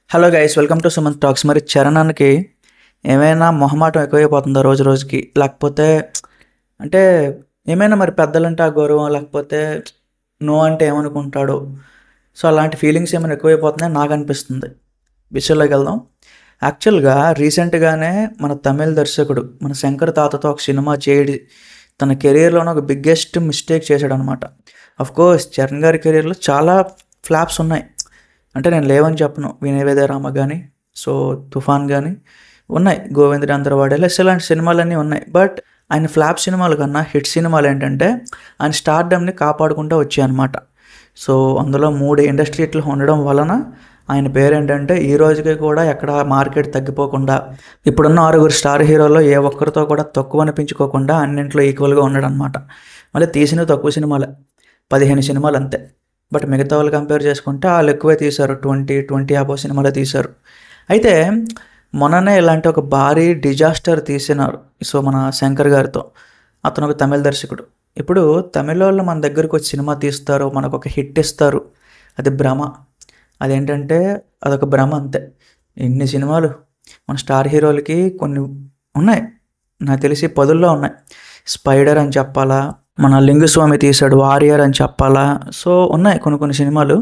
Hello guys, welcome to Sumanth talks. మరి చరణానికి ఏమైనా మొహమాటం ఎక్కువైపోతుందా రోజు రోజుకి? లేకపోతే అంటే ఏమైనా మరి పెద్దలంటే ఆ గౌరవం, లేకపోతే నో అంటే ఏమనుకుంటాడు? సో అలాంటి ఫీలింగ్స్ ఏమైనా ఎక్కువైపోతున్నాయి నాకు అనిపిస్తుంది. విషయంలోకి వెళ్దాం. యాక్చువల్గా రీసెంట్గానే మన తమిళ దర్శకుడు మన శంకర్ తాతతో ఒక సినిమా చేయడి తన కెరీర్లోనే ఒక బిగ్గెస్ట్ మిస్టేక్ చేశాడు అనమాట. కోర్స్ చరణ్ గారి కెరీర్లో చాలా ఫ్లాప్స్ ఉన్నాయి. అంటే నేను లేవని చెప్పను. వినయ్ రామ కానీ, సో తుఫాన్ కానీ ఉన్నాయి, గోవిందుడు అందరవాడేలా ఇలాంటి సినిమాలన్నీ ఉన్నాయి. బట్ ఆయన ఫ్లాప్ సినిమాల కన్నా హిట్ సినిమాలు ఏంటంటే ఆయన స్టార్డమ్ని కాపాడుకుంటూ వచ్చాయన్నమాట. సో అందులో 3 ఇండస్ట్రీలు ఉండడం వలన ఆయన పేరు ఏంటంటే ఈ రోజుకి కూడా ఎక్కడ మార్కెట్ తగ్గిపోకుండా, ఇప్పుడున్న 6 స్టార్ హీరోల్లో ఏ ఒక్కరితో కూడా తక్కువ అనిపించుకోకుండా అన్నింట్లో ఈక్వల్గా ఉన్నాడు అనమాట. మళ్ళీ తీసినవి తక్కువ సినిమాలే, 15 సినిమాలు అంతే. బట్ మిగతా వాళ్ళు కంపేర్ చేసుకుంటే వాళ్ళు ఎక్కువే తీశారు, 20 అబోవ్ సినిమాలే తీశారు. అయితే మొన్ననే ఇలాంటి ఒక భారీ డిజాస్టర్ తీసినారు సో మన శంకర్ గారితో. అతను ఒక తమిళ దర్శకుడు. ఇప్పుడు తమిళ వాళ్ళు మన దగ్గరకు వచ్చి సినిమా తీస్తారు, మనకు ఒక హిట్ ఇస్తారు, అది భ్రమ. అదేంటంటే అదొక భ్రమ అంతే. ఇన్ని సినిమాలు మన స్టార్ హీరోలకి కొన్ని ఉన్నాయి, నాకు తెలిసి 10లో ఉన్నాయి. స్పైడర్ అని చెప్పాలా, మన లింగుస్వామి తీశాడు వారియర్ అని చెప్పాలా, సో ఉన్నాయి కొన్ని సినిమాలు.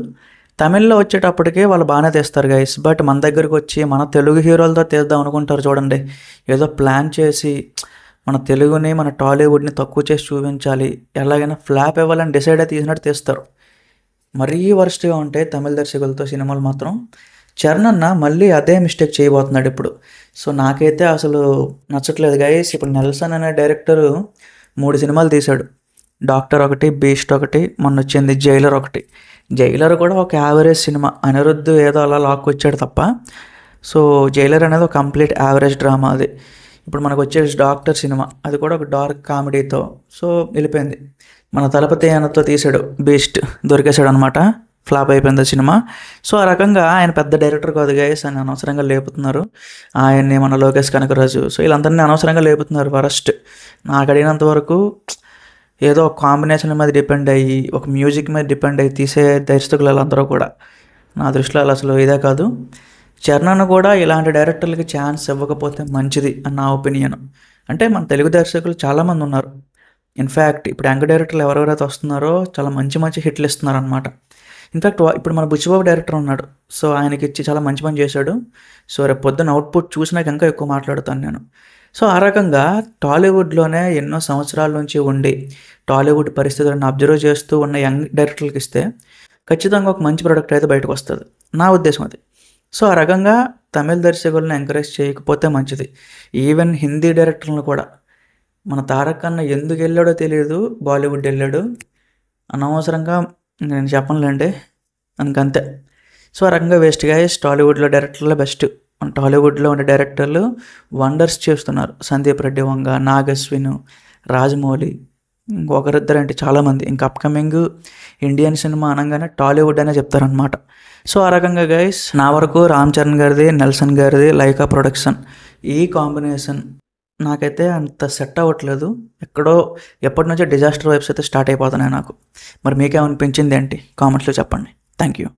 తమిళ్లో వచ్చేటప్పటికే వాళ్ళు బాగానే తీస్తారు గైస్. బట్ మన దగ్గరకు వచ్చి మన తెలుగు హీరోలతో తీద్దాం అనుకుంటారు చూడండి. ఏదో ప్లాన్ చేసి మన తెలుగుని మన టాలీవుడ్ని తక్కువ చేసి చూపించాలి, ఎలాగైనా ఫ్లాప్ ఇవ్వాలని డిసైడ్ అయితే తీసినట్టు తీస్తారు. మరీ వరస్ట్గా ఉంటాయి తమిళ దర్శకులతో సినిమాలు మాత్రం. చరణ్ అన్న మళ్ళీ అదే మిస్టేక్ చేయబోతున్నాడు ఇప్పుడు. సో నాకైతే అసలు నచ్చట్లేదు గైస్. ఇప్పుడు నెల్సన్ అనే డైరెక్టరు 3 సినిమాలు తీశాడు. డాక్టర్ ఒకటి, బీస్ట్ ఒకటి, మొన్న వచ్చింది జైలర్ ఒకటి. జైలర్ కూడా ఒక యావరేజ్ సినిమా, అనిరుద్ధ్ ఏదో అలా లాక్కొచ్చాడు తప్ప. సో జైలర్ అనేది ఒక కంప్లీట్ యావరేజ్ డ్రామా. అది ఇప్పుడు మనకు వచ్చేసి డాక్టర్ సినిమా, అది కూడా ఒక డార్క్ కామెడీతో సో వెళ్ళిపోయింది. మన తలపతి ఆయనతో తీసాడు బీస్ట్, దొరికేశాడు అనమాట, ఫ్లాప్ అయిపోయింది ఆ సినిమా. సో ఆ రకంగా ఆయన పెద్ద డైరెక్టర్ కాదు గైస్ అని అనవసరంగా లేపుతున్నారు ఆయన్ని, మన లోకేష్ కనకరాజు. సో వీళ్ళందరినీ అనవసరంగా లేపుతున్నారు. ఫస్ట్ నాకు అడిగినంత వరకు ఏదో ఒక కాంబినేషన్ మీద డిపెండ్ అయ్యి, ఒక మ్యూజిక్ మీద డిపెండ్ అయ్యి తీసే దర్శకులు వాళ్ళందరూ కూడా నా దృష్టిలో అసలు ఇదే కాదు. చరణ్ కూడా ఇలాంటి డైరెక్టర్లకి ఛాన్స్ ఇవ్వకపోతే మంచిది అని నా ఒపీనియన్. అంటే మన తెలుగు దర్శకులు చాలామంది ఉన్నారు. ఇన్ఫ్యాక్ట్ ఇప్పుడు యంగ్ డైరెక్టర్లు ఎవరెవరైతే వస్తున్నారో చాలా మంచి హిట్లు ఇస్తున్నారు అనమాట. ఇన్ఫ్యాక్ట్ ఇప్పుడు మన బుచ్చిబాబు డైరెక్టర్ ఉన్నాడు, సో ఆయనకి ఇచ్చి చాలా మంచి పని చేశాడు. సో రేపు పొద్దున్న అవుట్పుట్ చూసినాక ఇంకా ఎక్కువ మాట్లాడుతాను నేను. సో ఆ రకంగా టాలీవుడ్లోనే ఎన్నో సంవత్సరాల నుంచి ఉండి టాలీవుడ్ పరిస్థితులను అబ్జర్వ్ చేస్తూ ఉన్న యంగ్ డైరెక్టర్లకు ఇస్తే ఖచ్చితంగా ఒక మంచి ప్రోడక్ట్ అయితే బయటకు వస్తుంది, నా ఉద్దేశం అది. సో ఆ రకంగా తమిళ దర్శకులను ఎంకరేజ్ చేయకపోతే మంచిది. ఈవెన్ హిందీ డైరెక్టర్లను కూడా, మన తారక్ అన్న ఎందుకు వెళ్ళాడో తెలియదు, బాలీవుడ్ వెళ్ళాడు అనవసరంగా, నేను చెప్పనులేండి, అందుకంతే. సో ఆ రకంగా వేస్ట్ గైస్. టాలీవుడ్లో డైరెక్టర్లో బెస్ట్. మన టాలీవుడ్లో ఉండే డైరెక్టర్లు వండర్స్ చేస్తున్నారు. సందీప్ రెడ్డి వంగ, నాగశ్విన్, రాజమౌళి, ఇంకొకరిద్దరు అంటే చాలామంది. ఇంకా అప్కమింగ్ ఇండియన్ సినిమా అనగానే టాలీవుడ్ అనే చెప్తారనమాట. సో ఆ రకంగా గైస్ నా వరకు రామ్ చరణ్ గారిది, నెల్సన్ గారిది, లైకా ప్రొడక్షన్ ఈ కాంబినేషన్ నాకైతే అంత సెట్ అవ్వట్లేదు. ఎప్పటి నుంచో డిజాస్టర్ వైబ్స్ అయితే స్టార్ట్ అయిపోతున్నాయి నాకు. మరి మీకేమనిపించింది ఏంటి కామెంట్స్లో చెప్పండి. Thank you.